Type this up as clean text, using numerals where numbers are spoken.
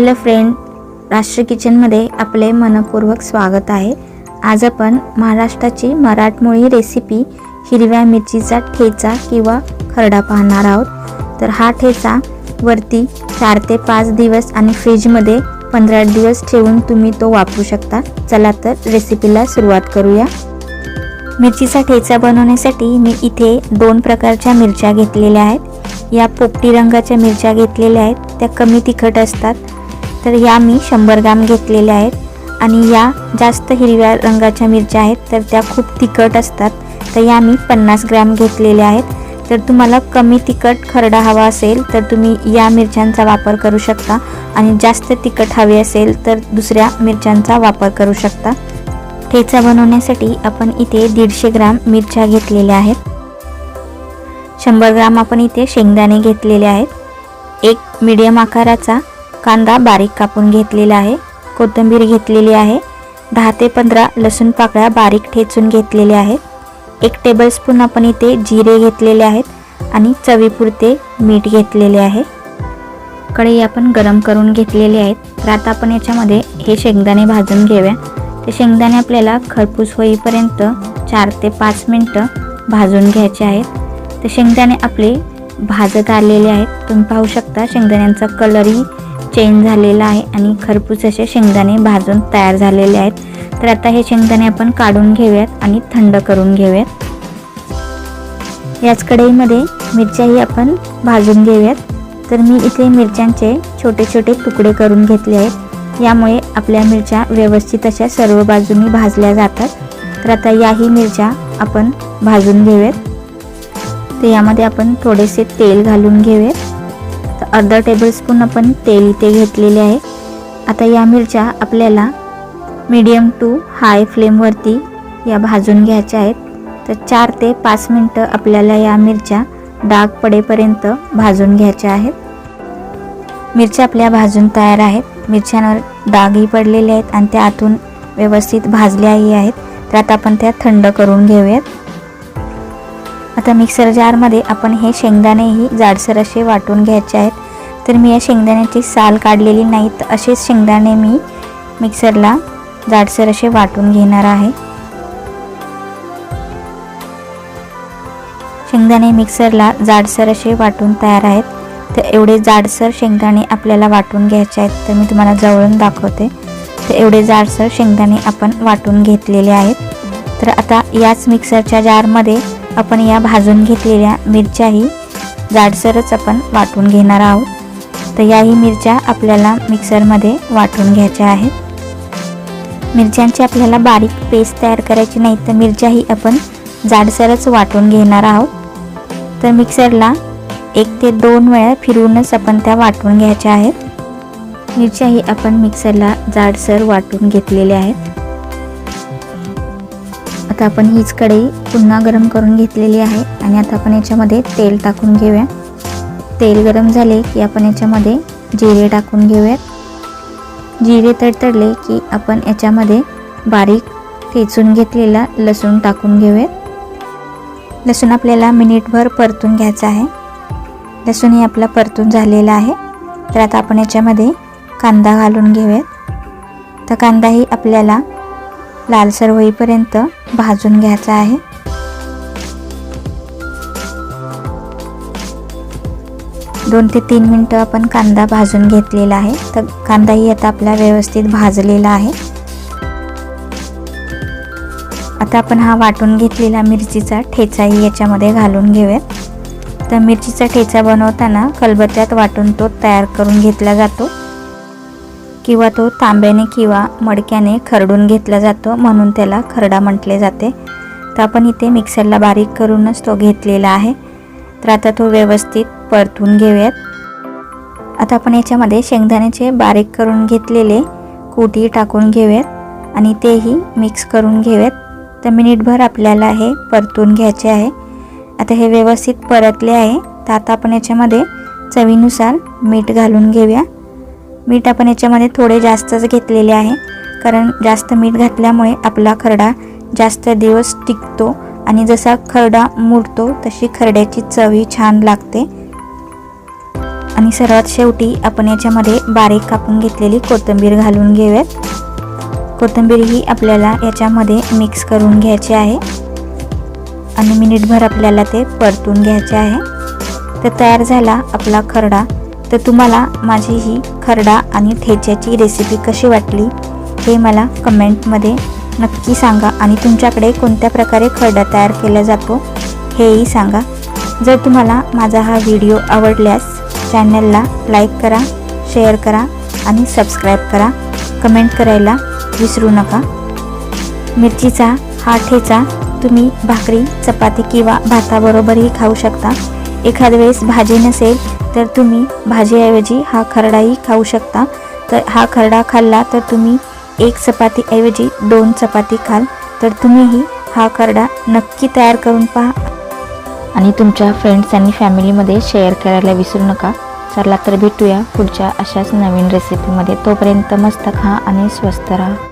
Hello friend, Rajshri किचनमध्ये आपले मनपूर्वक स्वागत आहे। आज आपण महाराष्ट्राची मराठमोळी रेसिपी हिरव्या मिरचीचा ठेचा किंवा खरडा पाहणार आहोत। तर हा ठेचा वरती 4 ते 5 दिवस आणि फ्रीजमध्ये 15 दिवस ठेवून तुम्ही तो वापरू शकता। चला तर रेसिपीला सुरुवात करूया। मिरचीचा ठेचा बनवण्यासाठी मी इथे 2 प्रकारच्या मिरच्या घेतलेल्या आहेत। या पोपटी रंगाच्या मिरच्या घेतलेल्या आहेत, त्या कमी तिखट असतात। तर या मी 100 ग्रॅम घेतलेल्या आहेत आणि या जास्त हिरव्या रंगाच्या मिरच्या आहेत, तर त्या खूप तिखट असतात। तर या मी 50 ग्रॅम घेतलेल्या आहेत। तर तुम्हाला कमी तिखट खरडा हवा असेल तर तुम्ही या मिरच्यांचा वापर करू शकता आणि जास्त तिखट हवे असेल तर दुसऱ्या मिरच्यांचा वापर करू शकता। ठेचा बनवण्यासाठी आपण इथे 150 ग्रॅम मिरच्या घेतलेल्या आहेत। 100 ग्रॅम आपण इथे शेंगदाणे घेतलेले आहेत। एक मीडियम आकाराचा कांदा बारीक कापून घेतलेला आहे। कोथिंबीर घेतलेली आहे। 10 ते 15 लसूण पाकळ्या बारीक ठेचून घेतलेल्या आहेत। 1 टेबलस्पून आपण इथे जिरे घेतलेले आहेत आणि चवीपुरते मीठ घेतलेले आहे। कढई आपण गरम करून घेतलेली आहेत। तर आता आपण याच्यामध्ये हे शेंगदाणे भाजून घेऊया। ते शेंगदाणे आपल्याला खरपूस होईपर्यंत 4 ते 5 मिनिटं भाजून घ्यायचे आहेत। ते शेंगदाणे आपले भाजत आलेले आहेत। तुम्ही पाहू शकता शेंगदाण्यांचा कलरही चेंज झालेला आहे आणि खरपूस असे शेंगदाणे भाजून तयार झालेले आहेत। तर आता हे शेंगदाणे आपण काढून घेऊयात आणि थंड करून घेऊयात। याच कढईमध्ये मिरच्याही आपण भाजून घेऊयात। तर मी इथे मिरच्यांचे छोटे छोटे तुकडे करून घेतले आहेत। यामुळे आपल्या मिरच्या व्यवस्थित अशा सर्व बाजूंनी भाजल्या जातात। तर आता याही मिरच्या आपण भाजून घेऊयात। तर यामध्ये आपण थोडेसे तेल घालून घेऊयात। तर अर्धा टेबलस्पून आपण तेल इथे घेतलेले आहे। आता या मिरच्या आपल्याला मीडियम टू हाय फ्लेमवरती या भाजून घ्यायच्या आहेत। तर 4 ते 5 मिनिटं आपल्याला या मिरच्या डाग पडेपर्यंत भाजून घ्यायच्या आहेत। मिरच्या आपल्या भाजून तयार आहेत। मिरच्यांवर डागही पडलेले आहेत आणि त्या आतून व्यवस्थित भाजल्याही आहेत। तर आता आपण त्या थंड करून घेऊयात। आता मिक्सर जारमध्ये आपण हे शेंगदाणेही जाडसर असे वाटून घ्यायचे आहेत। तर मी या शेंगदाण्याची साल काढलेली नाही, तर असेच शेंगदाणे मी मिक्सरला जाडसर असे वाटून घेणार आहे। शेंगदाणे मिक्सरला जाडसर असे वाटून तयार आहेत। तर एवढे जाडसर शेंगदाणे आपल्याला वाटून घ्यायचे आहेत। तर मी तुम्हाला जवळून दाखवते। तर एवढे जाडसर शेंगदाणे आपण वाटून घेतलेले आहेत। तर आता याच मिक्सरच्या जारमध्ये आपण या भाजून घेतलेल्या मिरच्याही जाडसरच आपण वाटून घेणार आहोत। तर याही मिरच्या आपल्याला मिक्सरमध्ये वाटून घ्यायच्या आहेत। मिरच्यांची आपल्याला बारीक पेस्ट तयार करायची नाही, तर मिरच्याही आपण जाडसरच वाटून घेणार आहोत। तर मिक्सरला 1 ते 2 वेळा फिरवूनच आपण त्या वाटून घ्यायच्या आहेत। मिरच्याही आपण मिक्सरला जाडसर वाटून घेतलेल्या आहेत। आता आपण हीच कढई पुन्हा गरम करून घेतलेली आहे आणि आता आपण याच्यामध्ये तेल टाकून घेऊया। तेल गरम झाले की आपण याच्यामध्ये जिरे टाकून घेऊयात। जिरे तडतडले की आपण याच्यामध्ये बारीक ठेचून घेतलेला लसूण टाकून घेऊयात। लसूण आपल्याला मिनिटभर परतून घ्यायचा आहे। लसूण हे आपला परतून झालेला आहे। तर आता आपण याच्यामध्ये कांदा घालून घेऊयात। तर कांदाही आपल्याला लालसर होईपर्यंत भाजून घ्यायचा आहे। दोन ते 3 मिनिटं आपण कांदा भाजून घेतलेला आहे। तर कांदाही आता आपला व्यवस्थित भाजलेला आहे। आता आपण हा वाटून घेतलेला मिरचीचा ठेचाही याच्यामध्ये घालून घेऊयात। तर मिरचीचा ठेचा बनवताना खलबत्त्यात वाटून तो तयार करून घेतला जातो किंवा तो तांब्याने किंवा मडक्याने खरडून घेतला जातो, म्हणून त्याला खरडा म्हटले जाते। तर आपण इथे मिक्सरला बारीक करूनच तो घेतलेला आहे। तर आता तो व्यवस्थित परतून घेऊयात। आता आपण याच्यामध्ये शेंगदाण्याचे बारीक करून घेतलेले कूटही टाकून घेऊयात आणि तेही मिक्स करून घेऊयात। तर मिनिटभर आपल्याला हे परतून घ्यायचे आहे। आता हे व्यवस्थित परतले आहे। तर आता आपण याच्यामध्ये चवीनुसार मीठ घालून घेऊया। मीठ आपण याच्यामध्ये थोडे जास्तच घेतलेले आहे, कारण जास्त मीठ घातल्यामुळे आपला खरडा जास्त दिवस टिकतो आणि जसा खरडा मुरतो तशी खरड्याची चवही छान लागते। आणि सर्वात शेवटी आपण याच्यामध्ये बारीक कापून घेतलेली कोथिंबीर घालून घेऊयात। कोथिंबीर ही आपल्याला याच्यामध्ये मिक्स करून घ्यायची आहे आणि मिनिटभर आपल्याला ते परतून घ्यायचे आहे। तर तयार झाला आपला खरडा। तर तुम्हाला माझी ही खरडा आणि ठेच्याची रेसिपी कशी वाटली हे मला कमेंटमध्ये नक्की सांगा आणि तुमच्याकडे कोणत्या प्रकारे खरडा तयार केला जातो हेही सांगा। जर तुम्हाला माझा हा व्हिडिओ आवडल्यास चॅनलला लाईक करा, शेअर करा आणि सबस्क्राईब करा। कमेंट करायला विसरू नका। मिरचीचा हा ठेचा तुम्ही भाकरी, चपाती किंवा भाताबरोबरही खाऊ शकता। एखाद्या वेळेस भाजी नसेल तर तुम्ही भाजीऐवजी हा खरडाही खाऊ शकता। तर हा खरडा खाल्ला तर तुम्ही एक चपातीऐवजी 2 चपाती खाल। तर तुम्हीही हा खरडा नक्की तयार करून पहा आणि तुमच्या फ्रेंड्स आणि फॅमिलीमध्ये शेअर करायला विसरू नका। चला तर भेटूया पुढच्या अशाच नवीन रेसिपीमध्ये। तोपर्यंत मस्त खा आणि स्वस्त राहा।